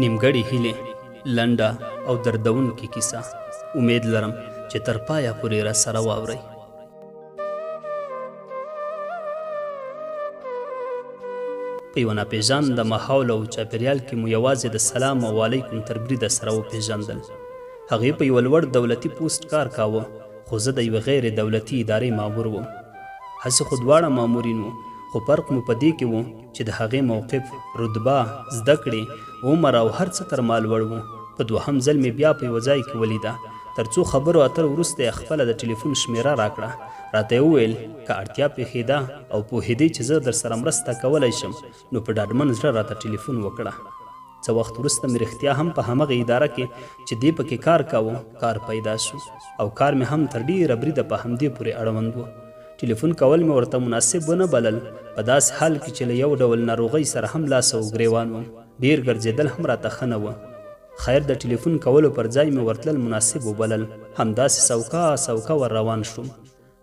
نیمګړې هیلې، لنډه او دردونکې کیسه. امید لرم چې تر پایه پورې راسره واورئ. په یوه ناپېژانده ماحول او چاپېریال کې مو یوازې د سلام او علیکم تر بریده سره وپېژندل. هغې په یوه لوړ دولتي پوسټ کار کاوه، خو زه د یوې غیر دولتي ادارې مامور وم. هسې خو دواړه مامورین وو، خو فرق مو په دې کې و چې د هغې موقف، رتبه، زده کړې، عمر او هر څه تر ما لوړ وو. په دوهم ځل مې بیا په یوه ځای کې ولیده. تر څو خبرو اترو وروسته یې خپله د ټلیفون شمیره راکړه. راته یې وویل که اړتیا پېښېده او پوهېدې چې زه در سره مرسته کولی شم نو په ډاډمن زړه راته ټلیفون وکړه. څه وخت وروسته مې رښتیا هم په همغه اداره کې چې دی پکې کار کاوه کار پیدا شو، او کار مې هم تر ډېره بریده په همدې پورې اړوند و. ټلیفون کول مې ورته مناسب ونه بلل، په داسې حال کې چې له یو ډول ناروغۍ سره هم لاس او ګریوان وم. ډېر ګرځېدل هم راته ښه نه وه. خیر د ټلیفون کولو پر ځای مې ورتلل مناسب وبلل. همداسې سوکا ور روان شوم.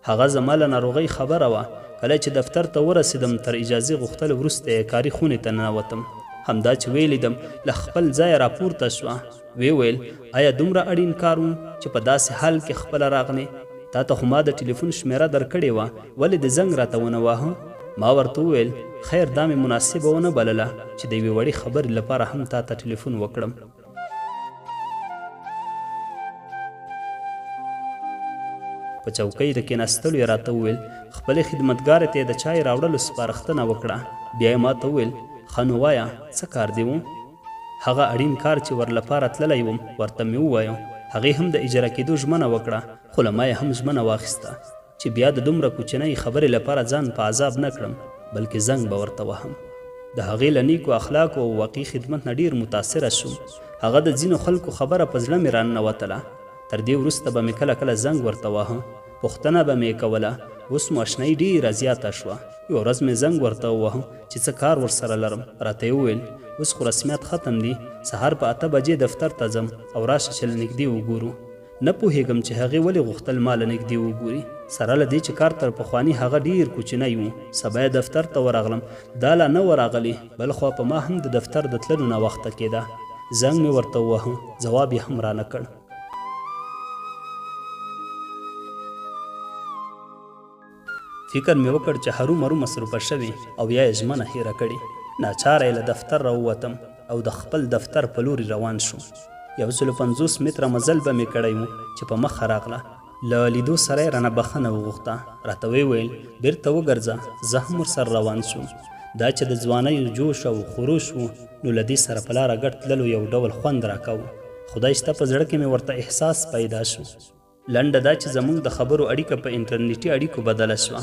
هغه زما له ناروغۍ خبره وه. کله چې دفتر ته ورسېدم تر اجازې غوښتلو وروسته یې کاري خونې ته ننوتم. همدا چې ویلیدم له خپل ځایه راپورته شوه. ویې ویل آیا دومره اړین کار و چې په داسې حال کې خپله راغلې؟ تا ته خو ما د ټلیفون شمیره درکړې وه، ولې د زنګ راته ونه واهه؟ ما ورته وویل خیر دا مې مناسبه ونه بلله چې د یوې وړې خبرې لپاره هم تا ته ټلیفون وکړم. په چوکۍ د کېناستلو یې راته وویل خپلې خدمتګارې ته یې د چای راوړلو سپارښتنه وکړه. بیا یې ما ته وویل ښه نو وایه څه کار دې و؟ هغه اړین کار چې ورلپاره تللی وم ورته مې ووایه. هغې هم د اجاره کېدو ژمنه وکړه، خو له ما یې هم ژمنه واخیسته چې بیا د دومره کوچنۍ خبرې لپاره ځان په عذاب نه کړم، بلکې زنګ به ورته وهم. د هغې له نیکو اخلاقو او واقعي خدمت نه ډېر متاثره شوم. هغه د ځینو خلکو خبره په زړه مې راننوتله. تر دې وروسته به مې کله کله زنګ ورته واهه، پوښتنه به مې کوله. اوس مو اشنایي ډېره زیاته شوه. یوه ورځ مې زنګ ورته ووهه چې څه کار ورسره لرم. راته یې وویل اوس خو رسمیت ختم دي، سهار په 8 بجې دفتر ته ځم او راشه چې له نږدې وګورو. نه پوهېږم چې هغې ولې غوښتل ما له نږدې وګوري، سره له دې چې کار تر پخواني هغه ډېر کوچنی و. سبا یې دفتر ته ورغلم، دا لا نه ورغلې، بل خوا په ما هم د دفتر د تللو ناوخته کېده. زنګ مې ورته ووهه، ځواب یې هم رانه کړ. فکر مې وکړ چې هرومرو مصروفه شوې او یا یې ژمنه هېره کړې. ناچاره یې له دفتر راووتم او د خپل دفتر په لوري روان شوم. 150 متره مزل به مې کړی و چې په مخه راغله. له لیدو سره یې رانه بخښنه وغوښته. راته ویې ویل بېرته وګرځه، زه هم ورسره روان شوم. دا چې د ځوانۍ جوش او خروش و نو له دې سره په لاره ګډ تللو یو ډول خوند راکاوه. خدای شته په زړه کې مې ورته احساس پیدا شو. لنډه دا چې زموږ د خبرو اړیکه په انټرنیټي اړیکو بدله شوه.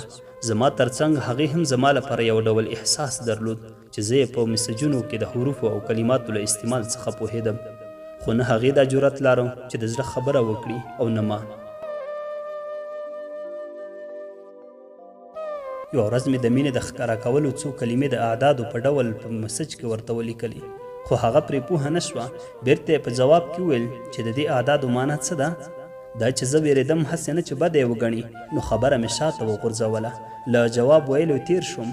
زما ترڅنګ هغې هم زما لپاره یو ډول احساس درلود چې زه یې په میسجونو کې د حروفو او کلماتو له استعمال څخه پوهېدم، خو نه هغې دا جرأت لرم چې د زړه خبره وکړي او نه ما. یوه ورځ مې د مینې د ښکاره کولو څو کلمې د اعدادو په ډول په مسج کې ورته ولیکلې، خو هغه پرې پوهه نه شوه. بېرته یې په جواب کې وویل چې د دې اعدادو معنا څه ده؟ دا چې زه وېرېدم هسې نه چې بده یې وګڼي، نو خبره مې شاته وغورځوله. له جواب ویلو تیر شوم،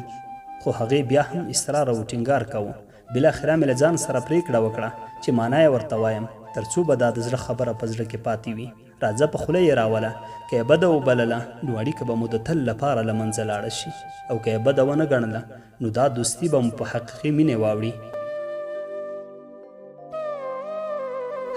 خو هغې بیا هم اصرار او ټینګار کوه. بالاخره مې له ځان سره پرېکړه وکړه چې معنا یې ورته وایم، تر څو به دا د زړه خبره په زړه کې پاتې وي. راځه په خوله یې راوله، که یې بده وبلله نو اړیکه به مو د تل لپاره له منځه لاړه شي، او که یې بده ونه ګڼله نو دا دوستي به مو په حقیقي مینې واوړي.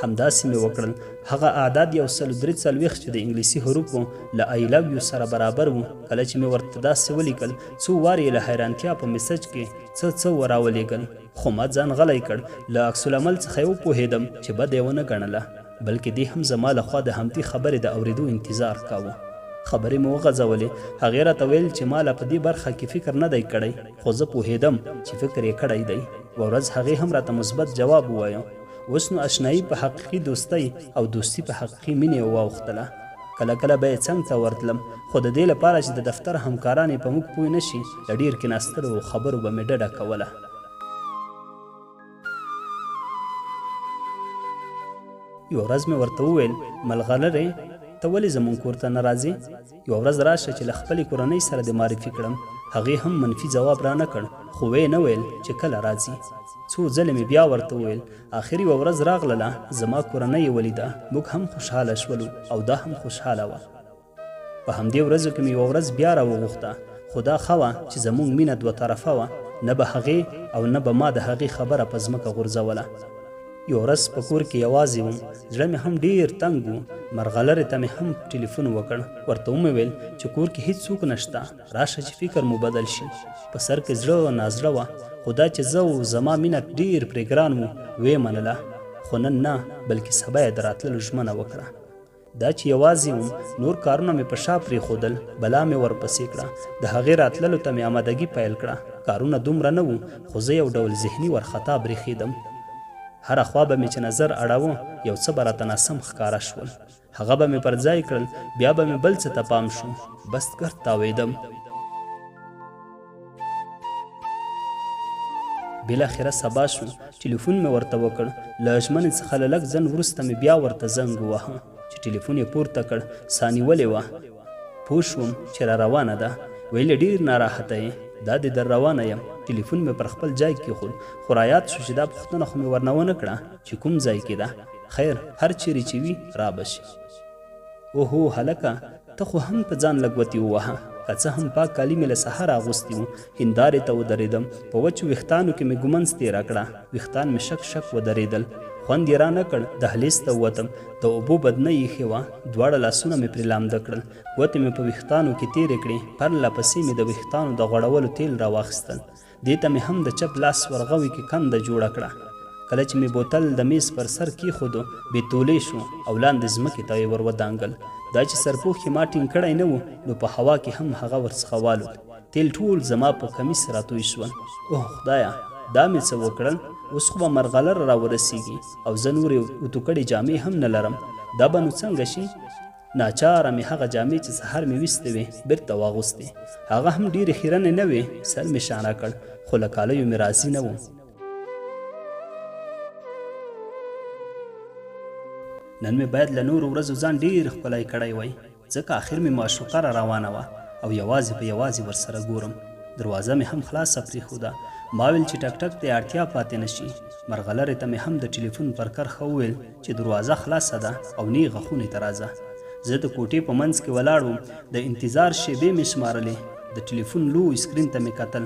همداسې مې وکړل. هغه اعداد 143 چې د انګلیسي حروفو له I love you سره برابر وو. کله چې مې ورته داسې ولیکل څو وارې یې له حیرانتیا په میسج کې څه وراولېږل، خو ما ځان غلی کړ. له عکس العمل څخه یې وپوهېدم چې بده یې ونه ګڼله، بلکې دې هم زما لخوا د همدې خبرې د اورېدو انتظار کاوه. خبرې مې وغځولې. هغې راته ویل چې ما لا په دې برخه کې فکر نه دی کړی، خو زه پوهېدم چې فکر یې کړی دی. یوه ورځ هغې هم راته مثبت جواب ووایه. اوس نو اشنایي په حقیقي دوستۍ او دوستي په حقیقي مینې واوښتله. کله کله به یې څنګ ته ورتلم، خو د دې لپاره چې د دفتر همکاران یې په موږ پوه نه شي له ډېر کېناستلو او خبرو به مې ډډه کوله. یوه ورځ مې ورته وویل ملغلرې ته ولې زموږ کور ته نه راځې؟ یوه ورځ راشه چې له خپلې کورنۍ سره دې معرفي کړم. هغې هم منفي ځواب را نه کړ، خو ویې نه ویل چې کله راځي. څو ځلې مې بیا ورته وویل. آخر یوه ورځ راغلله، زما کورنۍ یې ولیده، موږ هم خوشحاله شولو او دا هم خوشحاله وه. په همدې ورځو کې مې یوه ورځ بیا راوغوښته، خو دا ښه وه چې زموږ مینه دوه طرفه وه، نه به هغې او نه به ما د هغې خبره په ځمکه غورځوله. یو ورځ په کور کې یوازې وم، زړه مې هم ډېر تنګ و. مرغلرې ته مې هم ټلیفون وکړ، ورته ومې ویل چې کور کې هیڅوک نشته، راشه چې فکر مو بدل شي. په سر کې زړه نازړه وه، خو دا چې زه و زما مینه ډېر پرې ګران و، ویې منله. خو نن نه، بلکې سبا یې د راتللو ژمنه وکړه. دا چې یوازې وم، نور کارونه مې په شا پرېښودل، بلا مې ورپسې کړه. د هغې راتللو ته مې آمادګي پیل کړه. کارونه دومره نه وو، خو زه یو ډول ذهني ورخطا برېښېدم. هره خوا به مې چې نظر اړاوه، یو څه به راته ناسم ښکاره شول. هغه به مې پر ځای کړل، بیا به مې بل څه ته پام شو. بس ګرد تاوېدم. بالاخره سبا شو، ټلیفون مې ورته وکړ. له ژمنې څخه له لږ ځنډ وروسته مې بیا ورته زنګ وواهه چې ټلیفون یې پورته کړ. ساه نیولې وه. پوه شوم چې را روانه ده. ویل ډېر ناراحته یې، دا دې در روانه یم. ټلیفون مې پر خپل ځای کېښود، خو رایاد شو چې دا پوښتنه خو مې ورنه ونه کړه چې کوم ځای کې ده. خیر، هر چیرې چې وي را به شي. اوهو هلکه، ته خو هم په ځان لږ وتې ووهه. که څه هم پاک کالي مې له سهاره اغوستي وو. هندارې ته ودرېدم. په وچو ویښتانو کې مې ږمنځ تېره کړه. ویښتان مې شک شک ودرېدل. خوند یې را نه کړ. دهلیز ته ووتم. د اوبو بدنه ایښې وه. دواړه لاسونه مې پرې لامده کړل. ګوتې مې په ویښتانو کې تېرې کړې. پرله پسې مې د ویښتانو د غوړولو تیل را واخیستل. دې ته مې هم د چپ لاس ورغوي کې کنده جوړه کړه. کله چې مې بوتل د میز پر سر کېښودو، بې تولې شو او لاندې ځمکې ته یې ور ودانګل. دا چې سرپوښ یې ما ټینګ کړی نه و، نو په هوا کې هم هغه ورڅخه والوت. تیل ټول زما په کمیس راتوی شول. اوه خدایه، دا مې څه وکړل؟ اوس خو به مرغلره را ورسېږي او زه نورې اتوکړې جامې هم نه لرم. دا به نو څنګه شي؟ ناچاره مې هغه جامې چې سهار مې ویستې وې بېرته واغوستې. هغه هم ډېرې خیرنې نه وې. سر مې شانه کړ، خو له کالیو مې راضي نه وم. نن مې باید له نورو ورځو ځان ډېر ښکلی کړی وای، ځکه آخر مې معشوقه را روانه وه او یوازې په یوازې ورسره ګورم. دروازه مې هم خلاصه پرېښوده. ما ویل چې ټک ټک ته اړتیا پاتې نه شي. مرغلرې ته مې هم د ټلیفون پر کرښه وویل چې دروازه خلاصه ده او نیغه خونې ته راځه. زه د کوټې په منځ کې ولاړ وم. د انتظار شېبې مې شمارلې. د ټلیفون لوی سکرین ته مې کتل.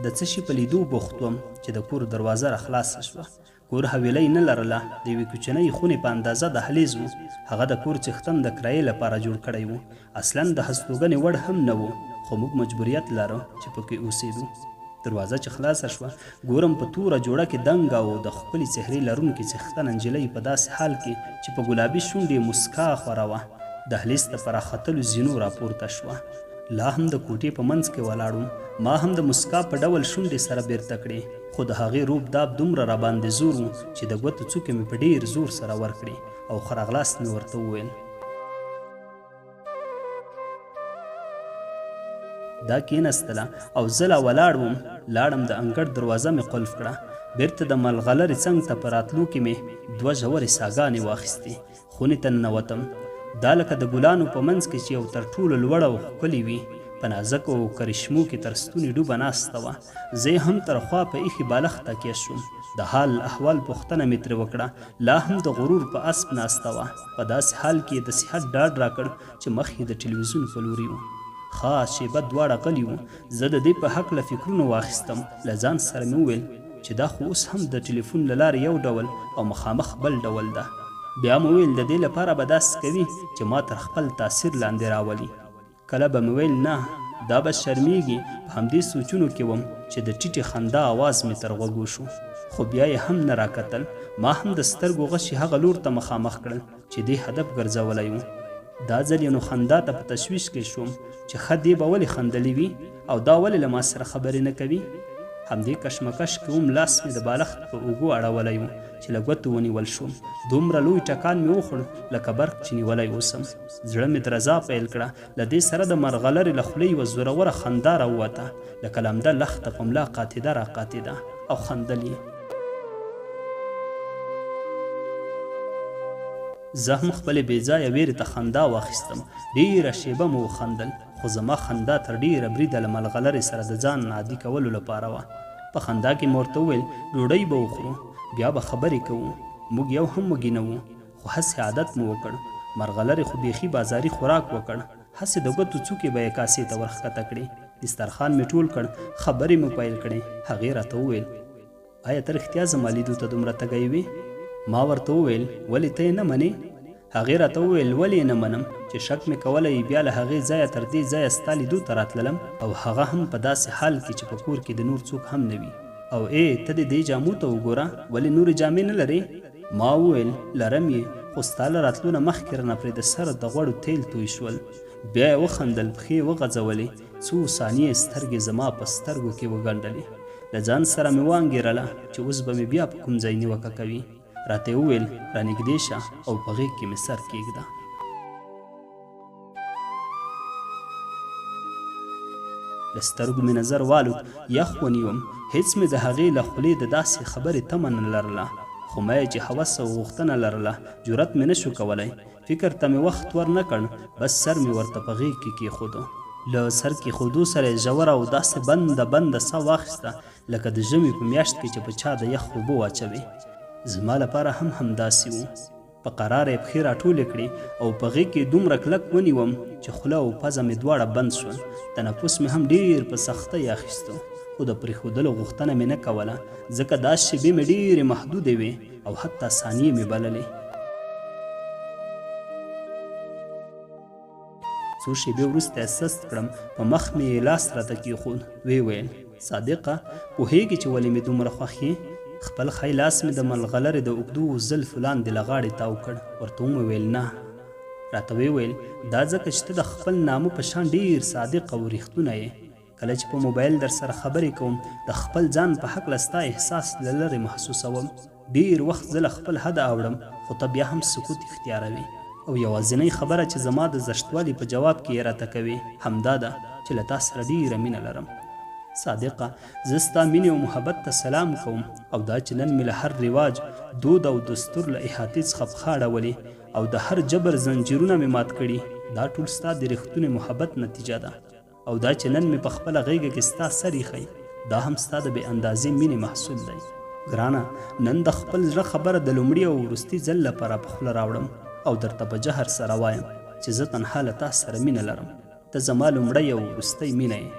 د څه شي په لیدو بوخت وم چې د کور دروازه را خلاصه شوه. کور حویلۍ نه لرله. د یوې کوچنۍ خونې په اندازه دهلیز و. هغه د کور څښتن د کرایې لپاره جوړ کړی و. اصلا د هستوګنې وړ هم نه و، خو موږ مجبوریت لرو چې پکې اوسېدو. دروازه چې خلاصه شوه، ګورم په توره جوړه کې دنګه او د ښکلې څهرې لرونکې څښتنه نجلۍ په داسې حال کې چې په ګلابي شونډې مسکا خوره وه. دهلیز ته په راختلو زینو راپورته شوه. لا هم د کوټې په منځ کې ولاړ وم. ما هم د مسکا په ډول شونډې سره بیرته کړې، خو د هغې روب داب دومره راباندې زور و چې د ګوتو څوکې مې په ډېر زور سره ورکړې او ښه راغلاست مې ورته وویل. دا کېناستله او زه لا ولاړ وم. لاړم، د انګړ دروازه مې قلف کړه. بیرته د ملغلرې څنګ ته په راتلو کې مې 2 ژورې ساګانې واخیستې. خونې ته ننوتم. دا لکه د ګلانو په منځ کې چې یو تر ټولو لوړه او ښکلې وي. په نازکو کرشمو کې تر ستوني ډوبه ناسته وه. زه هم تر خوا په ایښې بالښت تکیه شوم. د حال احوال پوښتنه مې ترې وکړه. لا هم د غرور په اسب ناسته وه. په داسې حال کې د صحت ډاډ راکړ چې مخ یې د ټلویزیون په لوري و. خاص شیبه دواړه غلي وو. زه د دې په هکله فکرونه واخیستم. له ځان سره مې وویل چې دا خو اوس هم د ټلیفون له لارې یو ډول او مخامخ بل ډول ده. بیا مې ویل د دې لپاره به داسې کوي چې ما تر خپل تاثیر لاندې راولي. کله به مې ویل نه، دا به شرمیږي. په همدې سوچونو کې وم چې د ټیټې خندا آواز مې تر غوږو شو، خو بیا یې هم نه راکتل. ما هم د سترګو غشي هغه لور ته مخامخ کړل چې دې هدف ګرځولی و. دا ځل یې نو خندا ته په تشویش کې شوم چې ښه دې به ولې خندلې وي او دا ولې له ما سره خبرې نه کوي. همدې کشمکش کې هم لاس مې د بالښت په اوږو اړولی و چې له ګوتو ونیول شوم. دومره لوی ټکان مې وخوړ لکه برق چې نیولی اوسم. زړه مې درزا پیل کړه. له دې سره د مرغلرې له خولې یوه زوروره خندا راووته، لکه لمده لخته په ملا قاتیده را قاتیده او خندل یې. زه هم خپلې بې ځایه ویرې ته خندا واخیستم. ډېره شیبه مو وخندل، خو زما خندا تر ډیره بریده له ملغلرې سره د ځان نه عادي کولو لپاره وه. په خندا کې مې ورته وویل ډوډۍ به وخورو، بیا به خبرې کوو. موږ یو هم وږي نه وو، خو هسې عادت مو وکړ. مرغلرې خو بیخي بازاري خوراک وکړ، هسې د ګوتو څوکې به یې کاسې ته ورښکته کړې. دسترخوان مې ټول کړ، خبرې مې پیل کړې. هغې راته وویل آیا ته رښتیا زما لیدو ته دومره تږی وې؟ ما ورته وویل ولې ته یې نه منې؟ هغې راته وویل ولې یې نه منم چې شک مې کولی بیا له هغې ځایه تر دې ځایه ستا لیدو ته راتللم، او هغه هم په داسې حال کې چې په کور کې د نور څوک هم نه وي. او ته د دې جامو ته وګوره، ولې نورې جامې نه لرې؟ ما وویل لرم یې، خو ستا له راتلو نه مخکې رانه پرې د سر د غوړو تیل توی شول. بیا یې وخندل، پښې وغځولې، څو ثانیې سترګې زما په سترګو کې وګنډلې. له ځان سره مې وانګېرله چې اوس به مې بیا په کوم ځای نیوکه کوي. راته یې وویل رانږدې شه او په غېږ کې مې سر کېږده. له سترګو مې نظر والوت، یخ ونیوم. هېڅ مې د هغې له خولې د داسې خبرې تمه نه لرله، خو ما یې چې هوس او غوښتنه لرله جرأت مې نه شو کولی. فکر ته مې وخت ور نه کړ، بس سر مې ورته په غېږ کې کېښودو. له سر کېښودو سره یې ژوره او داسې بنده ساه واخیسته لکه د ژمي په میاشت کې چې په چا د یخ اوبه واچوي. زما لپاره هم همداسې و. په قراره یې پښې راټولې کړې او په غېږ کې دومره کلک ونیوم چې خوله او پزه مې دواړه بند شول. تنفس مې هم ډېر په سختۍ اخیستو، خو د پرېښودلو غوښتنه مې نه کوله، ځکه دا شېبې مې ډېرې محدودې وې او حتی ثانیې مې بللې. څو شېبې وروسته یې سست کړم، په مخ مې یې لاس راته کېښود. ویې ویل صادقه پوهېږې چې ولې مې دومره خوښ یې؟ خپل ښی لاس مې د ملغلرې د اوږدو زلفو لاندې له غاړې تاو کړ. ورته ومې ویل نه. راته ویې ویل دا ځکه چې ته د خپل نامه په شان ډېر صادق او رښتونه یې. کله چې په موبایل در سره خبرې کوم د خپل ځان په هکله ستا احساس له لرې محسوسوم. ډېر وخت زه له خپل حده اوړم، خو ته بیا هم سکوت اختیاروې. او یوازینۍ خبره چې زما د زشتوالي په جواب کې یې راته کوې همدا ده چې له تا سره ډېره مینه لرم. صادقه زه ستا مینې او محبت ته سلام کوم، او دا چې نن مې له هر رواج، دود او دستور له احاطې څخه پښه اړولې او د هر جبر زنجیرونه مې مات کړي، دا ټول ستا د رښتونې محبت نتیجه ده. او دا چې نن مې په خپله غېږه کې ستا سر ایښی، دا هم ستا د بې اندازې مینې محصول دی. ګرانه نن د خپل زړه خبره د لومړي او وروستي ځل لپاره په خوله راوړم او درته په جهر سره وایم چې زه تنها له تا سره مینه لرم. ته زما لومړی او وروستی مینه یې.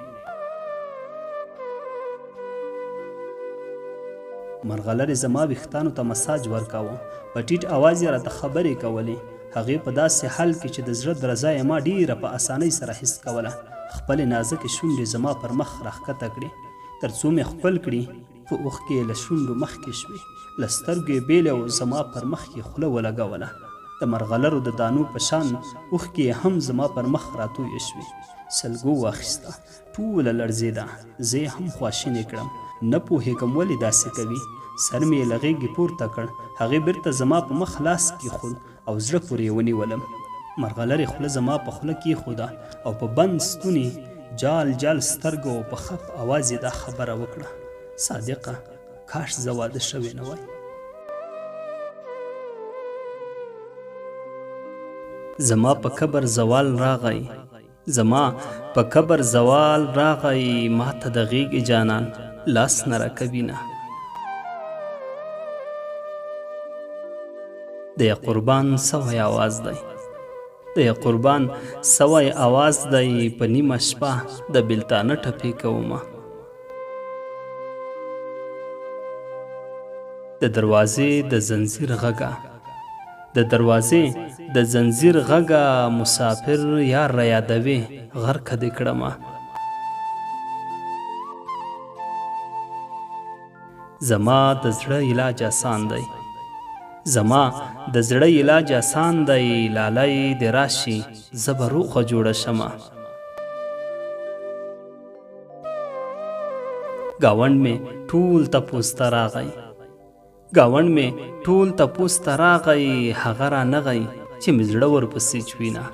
مرغلرې زما ویښتانو ته مساج ورکاوه، په ټیټ اواز یې راته خبرې کولې. هغې په داسې حال کې چې د زړه درزا یې ما ډېره په اسانۍ سره حس کوله خپلې نازکې شونډې زما پر مخ راښکته کړې، تر څو مې ښکل کړي. په اوښکې یې له شونډو مخکې شوې، له سترګو یې بېلې او زما پر مخ یې خوله ولګوله. د مرغلرو د دانو په شان اوښکې یې هم زما پر مخ راتویې شوې. سلګو واخیسته، ټوله لړزېده. زه یې هم خواشینې کړم، نه پوهېږم ولې داسې کوي. سر مې یې له غېږې پورته کړ، هغې بېرته زما په مخ لاس کېښود او زړه پورې یې ونیولم. مرغلرې خوله زما په خوله کېښوده او په بند ستوني، جال جال سترګو او په خف اواز یې دا خبره وکړه: صادقه کاش زه واده شوې نه وای. زما په قبر زوال راغی، زما په قبر زوال راغی، ما ته د غېږې جانان لاس نه راکوي نه. د یا قربان سوی آواز دی، د یا قربان سوی آواز دی، په نیمه شپه د بېلتانه ټپې کومه. د دروازې د زنځیر غږه، د دروازې د زنځیر غږه، مسافر یار را یادوي غرقه دې کړمه. زما د زړه علاج آسان دی، زما د زړه علاج آسان دی، لالی دې راشي زه به روغه جوړه شمه. ګاونډ مې ټول تپوس ته راغی، ګاونډ مې ټول تپوس ته راغی، هغه را نغی چې مې زړه ورپسې چوینه.